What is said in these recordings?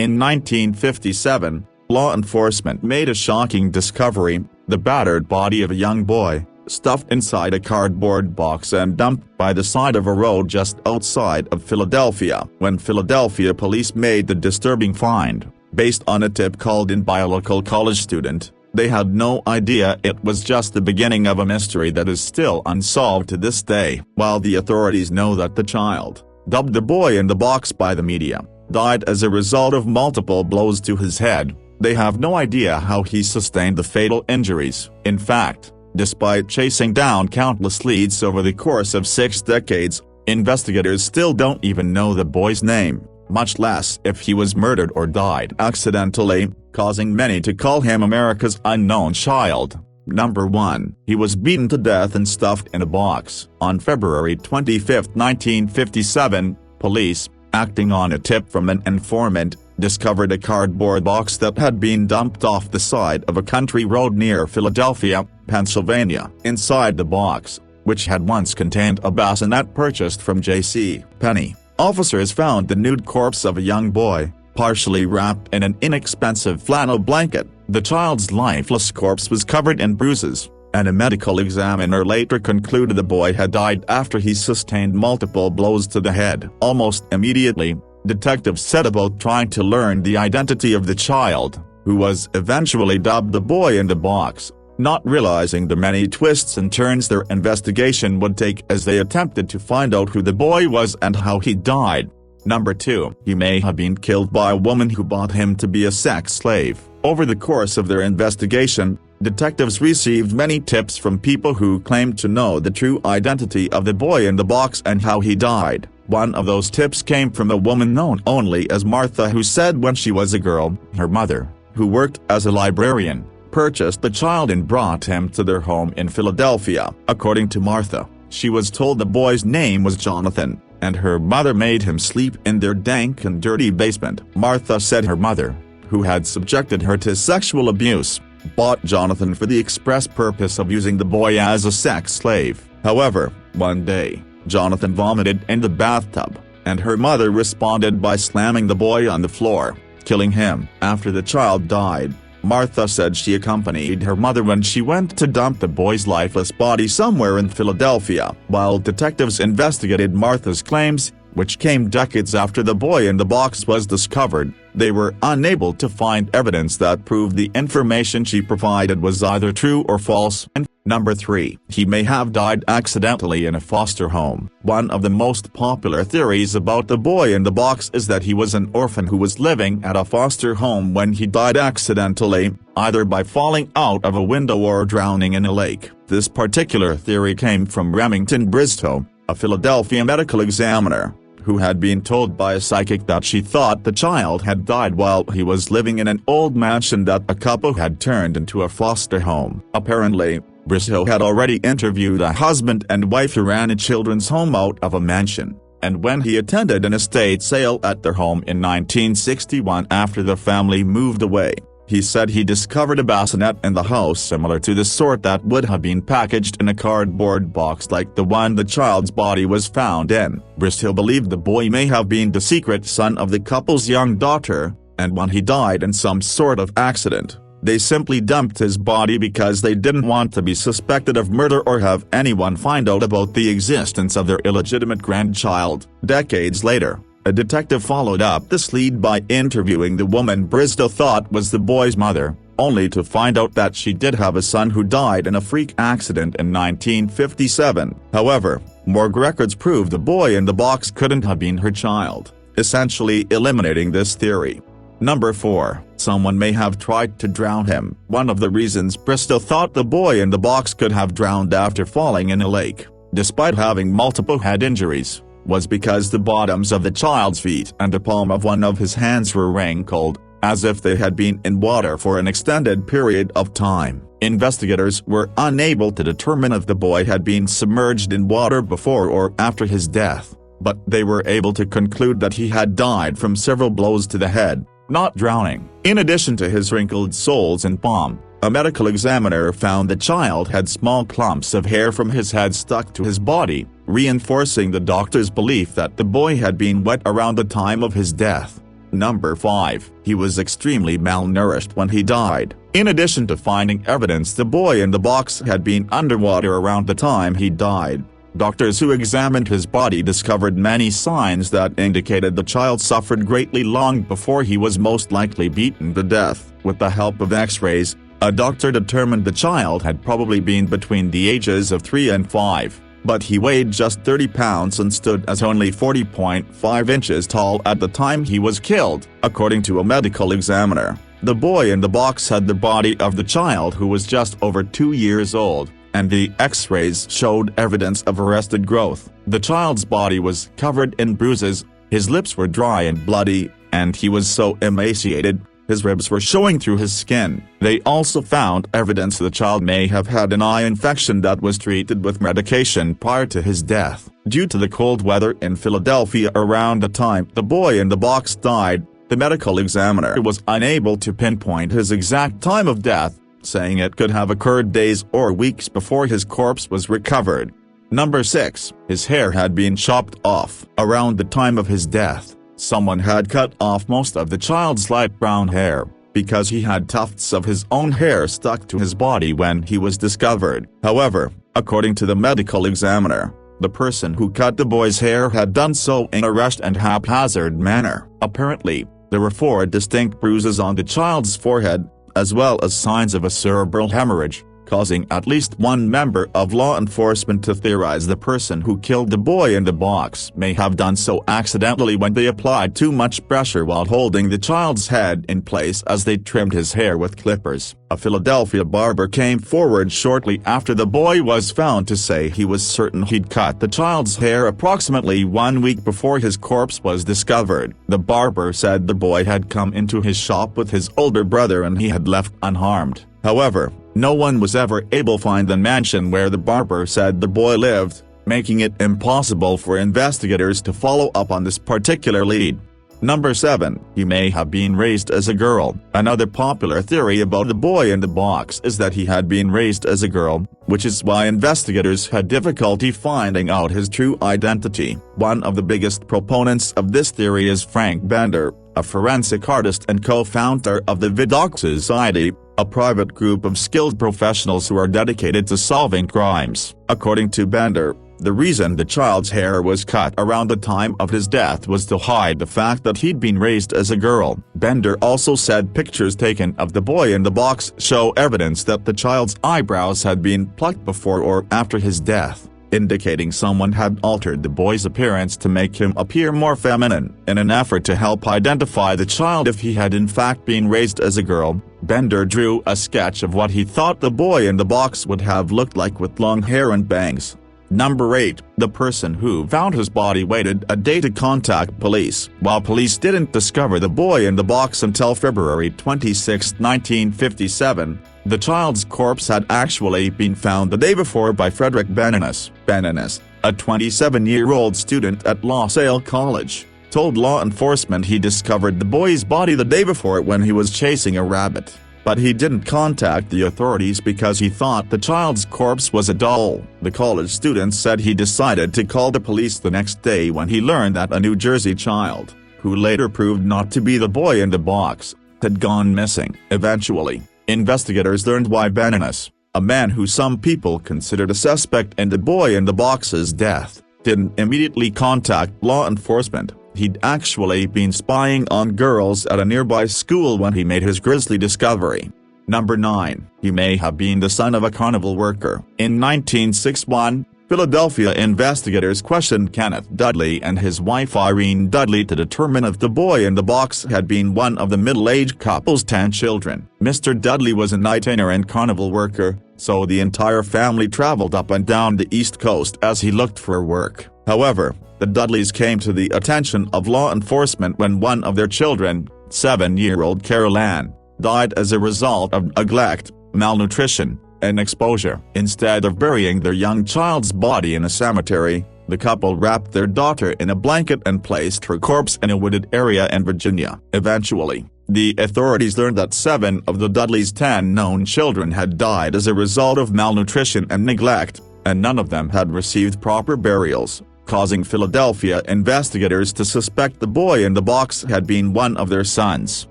In 1957, law enforcement made a shocking discovery: the battered body of a young boy, stuffed inside a cardboard box and dumped by the side of a road just outside of Philadelphia. When Philadelphia police made the disturbing find, based on a tip called in by a local college student, they had no idea it was just the beginning of a mystery that is still unsolved to this day. While the authorities know that the child, dubbed the boy in the box by the media, died as a result of multiple blows to his head, they have no idea how he sustained the fatal injuries. In fact, despite chasing down countless leads over the course of 6 decades, investigators still don't even know the boy's name, much less if he was murdered or died accidentally, causing many to call him America's unknown child. Number 1. He was beaten to death and stuffed in a box. On February 25, 1957, police, acting on a tip from an informant, discovered a cardboard box that had been dumped off the side of a country road near Philadelphia, Pennsylvania. Inside the box, which had once contained a bassinet purchased from J.C. Penney, officers found the nude corpse of a young boy, partially wrapped in an inexpensive flannel blanket. The child's lifeless corpse was covered in bruises, and a medical examiner later concluded the boy had died after he sustained multiple blows to the head. Almost immediately, detectives set about trying to learn the identity of the child, who was eventually dubbed the boy in the box, not realizing the many twists and turns their investigation would take as they attempted to find out who the boy was and how he died. Number 2. He may have been killed by a woman who bought him to be a sex slave. Over the course of their investigation, detectives received many tips from people who claimed to know the true identity of the boy in the box and how he died. One of those tips came from a woman known only as Martha, who said when she was a girl, her mother, who worked as a librarian, purchased the child and brought him to their home in Philadelphia. According to Martha, she was told the boy's name was Jonathan, and her mother made him sleep in their dank and dirty basement. Martha said her mother, who had subjected her to sexual abuse, bought Jonathan for the express purpose of using the boy as a sex slave. However, one day, Jonathan vomited in the bathtub, and her mother responded by slamming the boy on the floor, killing him. After the child died, Martha said she accompanied her mother when she went to dump the boy's lifeless body somewhere in Philadelphia. While detectives investigated Martha's claims, which came decades after the boy in the box was discovered, they were unable to find evidence that proved the information she provided was either true or false. And number 3. He may have died accidentally in a foster home. One of the most popular theories about the boy in the box is that he was an orphan who was living at a foster home when he died accidentally, either by falling out of a window or drowning in a lake. This particular theory came from Remington Bristow, a Philadelphia medical examiner, who had been told by a psychic that she thought the child had died while he was living in an old mansion that a couple had turned into a foster home. Apparently, Bristow had already interviewed a husband and wife who ran a children's home out of a mansion, and when he attended an estate sale at their home in 1961 after the family moved away, he said he discovered a bassinet in the house similar to the sort that would have been packaged in a cardboard box like the one the child's body was found in. Bristow believed the boy may have been the secret son of the couple's young daughter, and when he died in some sort of accident, they simply dumped his body because they didn't want to be suspected of murder or have anyone find out about the existence of their illegitimate grandchild. Decades later, a detective followed up this lead by interviewing the woman Bristow thought was the boy's mother, only to find out that she did have a son who died in a freak accident in 1957. However, morgue records proved the boy in the box couldn't have been her child, essentially eliminating this theory. Number 4. Someone may have tried to drown him. One of the reasons Bristow thought the boy in the box could have drowned after falling in a lake, despite having multiple head injuries, was because the bottoms of the child's feet and the palm of one of his hands were wrinkled, as if they had been in water for an extended period of time. Investigators were unable to determine if the boy had been submerged in water before or after his death, but they were able to conclude that he had died from several blows to the head, not drowning. In addition to his wrinkled soles and palm, a medical examiner found the child had small clumps of hair from his head stuck to his body, reinforcing the doctor's belief that the boy had been wet around the time of his death. Number 5. He was extremely malnourished when he died. In addition to finding evidence the boy in the box had been underwater around the time he died, doctors who examined his body discovered many signs that indicated the child suffered greatly long before he was most likely beaten to death. With the help of X-rays, a doctor determined the child had probably been between the ages of 3 and 5, but he weighed just 30 pounds and stood as only 40.5 inches tall at the time he was killed, according to a medical examiner. The boy in the box had the body of the child who was just over 2 years old, and the X-rays showed evidence of arrested growth. The child's body was covered in bruises, his lips were dry and bloody, and he was so emaciated, his ribs were showing through his skin. They also found evidence the child may have had an eye infection that was treated with medication prior to his death. Due to the cold weather in Philadelphia around the time the boy in the box died, the medical examiner was unable to pinpoint his exact time of death, saying it could have occurred days or weeks before his corpse was recovered. Number 6. His hair had been chopped off. Around the time of his death, someone had cut off most of the child's light brown hair, because he had tufts of his own hair stuck to his body when he was discovered. However, according to the medical examiner, the person who cut the boy's hair had done so in a rushed and haphazard manner. Apparently, there were 4 distinct bruises on the child's forehead, as well as signs of a cerebral hemorrhage, causing at least one member of law enforcement to theorize the person who killed the boy in the box may have done so accidentally when they applied too much pressure while holding the child's head in place as they trimmed his hair with clippers. A Philadelphia barber came forward shortly after the boy was found to say he was certain he'd cut the child's hair approximately 1 week before his corpse was discovered. The barber said the boy had come into his shop with his older brother and he had left unharmed. However, no one was ever able to find the mansion where the barber said the boy lived, making it impossible for investigators to follow up on this particular lead. Number 7. He may have been raised as a girl. Another popular theory about the boy in the box is that he had been raised as a girl, which is why investigators had difficulty finding out his true identity. One of the biggest proponents of this theory is Frank Bender, a forensic artist and co-founder of the Vidocq Society, a private group of skilled professionals who are dedicated to solving crimes. According to Bender, the reason the child's hair was cut around the time of his death was to hide the fact that he'd been raised as a girl. Bender also said pictures taken of the boy in the box show evidence that the child's eyebrows had been plucked before or after his death, indicating someone had altered the boy's appearance to make him appear more feminine. In an effort to help identify the child if he had in fact been raised as a girl, Bender drew a sketch of what he thought the boy in the box would have looked like with long hair and bangs. Number 8. The person who found his body waited a day to contact police. While police didn't discover the boy in the box until February 26, 1957, the child's corpse had actually been found the day before by Frederick Benanes. Benanes, a 27-year-old student at La Salle College, told law enforcement he discovered the boy's body the day before when he was chasing a rabbit. But he didn't contact the authorities because he thought the child's corpse was a doll. The college student said he decided to call the police the next day when he learned that a New Jersey child, who later proved not to be the boy in the box, had gone missing. Eventually, investigators learned why Benanes, a man who some people considered a suspect in the boy in the box's death, didn't immediately contact law enforcement. He'd actually been spying on girls at a nearby school when he made his grisly discovery. Number 9. He may have been the son of a carnival worker. In 1961, Philadelphia investigators questioned Kenneth Dudley and his wife Irene Dudley to determine if the boy in the box had been one of the middle-aged couple's 10 children. Mr. Dudley was an itinerant carnival worker, so the entire family traveled up and down the East Coast as he looked for work. However, the Dudleys came to the attention of law enforcement when one of their children, 7-year-old Carol Ann, died as a result of neglect, malnutrition, and exposure. Instead of burying their young child's body in a cemetery, the couple wrapped their daughter in a blanket and placed her corpse in a wooded area in Virginia. Eventually, the authorities learned that 7 of the Dudleys' 10 known children had died as a result of malnutrition and neglect, and none of them had received proper burials. causing Philadelphia investigators to suspect the boy in the box had been one of their sons.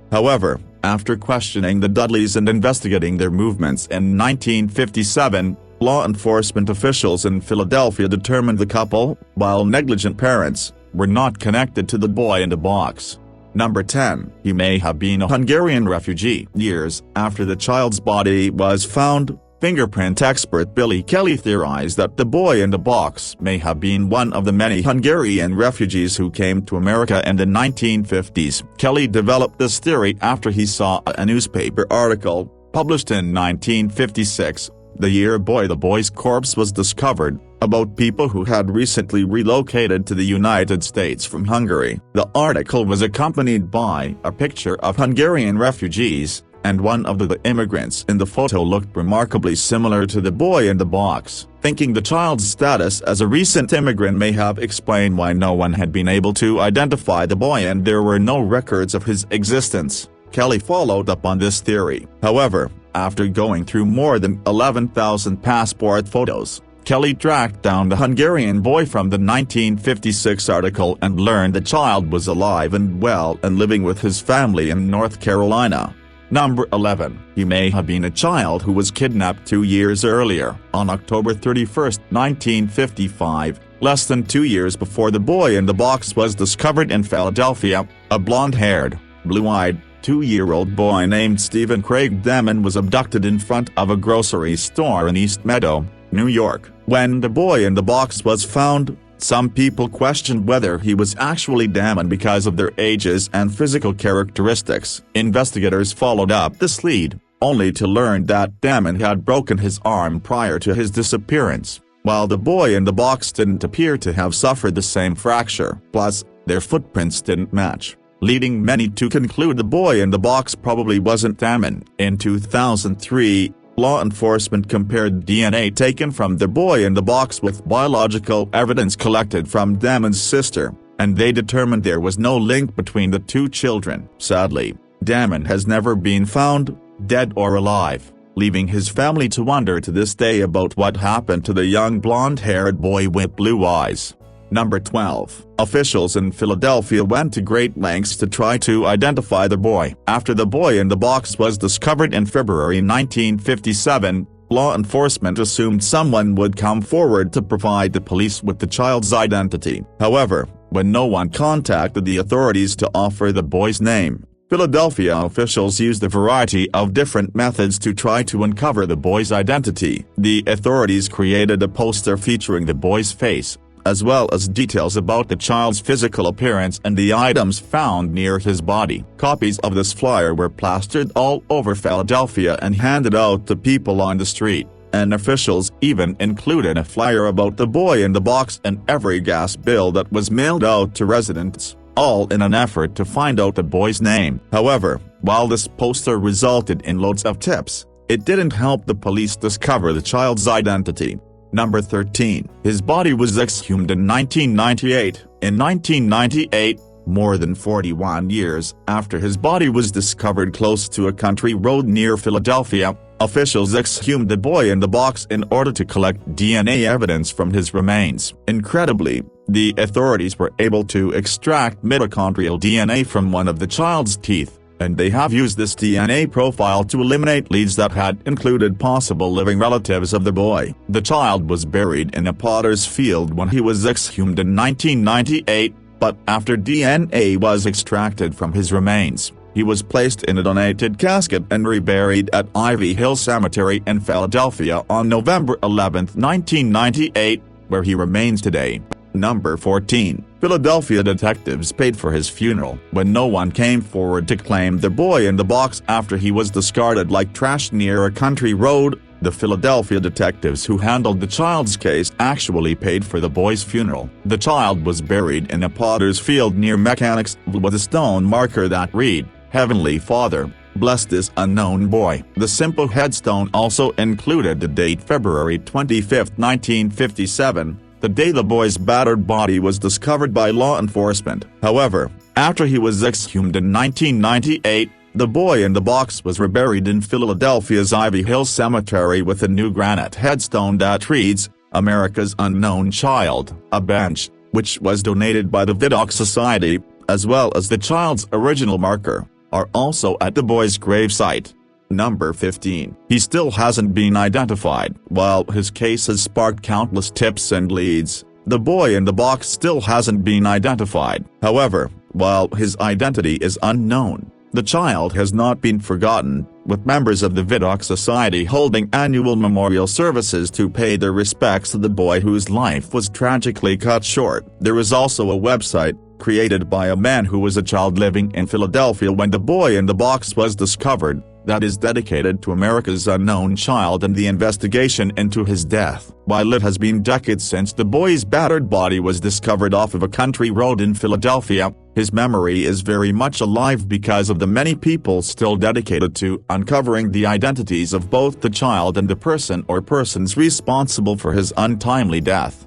However, after questioning the Dudleys and investigating their movements in 1957, law enforcement officials in Philadelphia determined the couple, while negligent parents, were not connected to the boy in the box. Number 10. He may have been a Hungarian refugee. Years after the child's body was found, fingerprint expert Billy Kelly theorized that the boy in the box may have been one of the many Hungarian refugees who came to America in the 1950s. Kelly developed this theory after he saw a newspaper article, published in 1956, the year the boy's corpse was discovered, about people who had recently relocated to the United States from Hungary. The article was accompanied by a picture of Hungarian refugees, and one of the immigrants in the photo looked remarkably similar to the boy in the box. Thinking the child's status as a recent immigrant may have explained why no one had been able to identify the boy and there were no records of his existence, Kelly followed up on this theory. However, after going through more than 11,000 passport photos, Kelly tracked down the Hungarian boy from the 1956 article and learned the child was alive and well and living with his family in North Carolina. Number 11. He may have been a child who was kidnapped 2 years earlier. On October 31, 1955, less than 2 years before the boy in the box was discovered in Philadelphia, a blonde-haired, blue-eyed, 2-year-old boy named Stephen Craig Damon was abducted in front of a grocery store in East Meadow, New York. When the boy in the box was found, some people questioned whether he was actually Damon because of their ages and physical characteristics. Investigators followed up this lead, only to learn that Damon had broken his arm prior to his disappearance, while the boy in the box didn't appear to have suffered the same fracture. Plus, their footprints didn't match, leading many to conclude the boy in the box probably wasn't Damon. In 2003, law enforcement compared DNA taken from the boy in the box with biological evidence collected from Damon's sister, and they determined there was no link between the two children. Sadly, Damon has never been found, dead or alive, leaving his family to wonder to this day about what happened to the young blonde-haired boy with blue eyes. Number 12. Officials in Philadelphia went to great lengths to try to identify the boy. After the boy in the box was discovered in February 1957, law enforcement assumed someone would come forward to provide the police with the child's identity. However, when no one contacted the authorities to offer the boy's name, Philadelphia officials used a variety of different methods to try to uncover the boy's identity. The authorities created a poster featuring the boy's face, as well as details about the child's physical appearance and the items found near his body. Copies of this flyer were plastered all over Philadelphia and handed out to people on the street, and officials even included a flyer about the boy in the box in every gas bill that was mailed out to residents, all in an effort to find out the boy's name. However, while this poster resulted in loads of tips, it didn't help the police discover the child's identity. Number 13. His body was exhumed in 1998. In 1998, more than 41 years after his body was discovered close to a country road near Philadelphia, officials exhumed the boy in the box in order to collect DNA evidence from his remains. Incredibly, the authorities were able to extract mitochondrial DNA from one of the child's teeth, and they have used this DNA profile to eliminate leads that had included possible living relatives of the boy. The child was buried in a potter's field when he was exhumed in 1998, but after DNA was extracted from his remains, he was placed in a donated casket and reburied at Ivy Hill Cemetery in Philadelphia on November 11, 1998, where he remains today. Number 14. Philadelphia detectives paid for his funeral. When no one came forward to claim the boy in the box after he was discarded like trash near a country road, the Philadelphia detectives who handled the child's case actually paid for the boy's funeral. The child was buried in a potter's field near Mechanicsville with a stone marker that read, "Heavenly Father, bless this unknown boy." The simple headstone also included the date February 25, 1957, the day the boy's battered body was discovered by law enforcement. However, after he was exhumed in 1998, the boy in the box was reburied in Philadelphia's Ivy Hill Cemetery with a new granite headstone that reads, "America's Unknown Child." A bench, which was donated by the Vidocq Society, as well as the child's original marker, are also at the boy's gravesite. Number 15. He still hasn't been identified. While his case has sparked countless tips and leads, the boy in the box still hasn't been identified. However, while his identity is unknown, the child has not been forgotten, with members of the Vidocq Society holding annual memorial services to pay their respects to the boy whose life was tragically cut short. There is also a website, created by a man who was a child living in Philadelphia when the boy in the box was discovered, that is dedicated to America's unknown child and the investigation into his death. While it has been decades since the boy's battered body was discovered off of a country road in Philadelphia, his memory is very much alive because of the many people still dedicated to uncovering the identities of both the child and the person or persons responsible for his untimely death.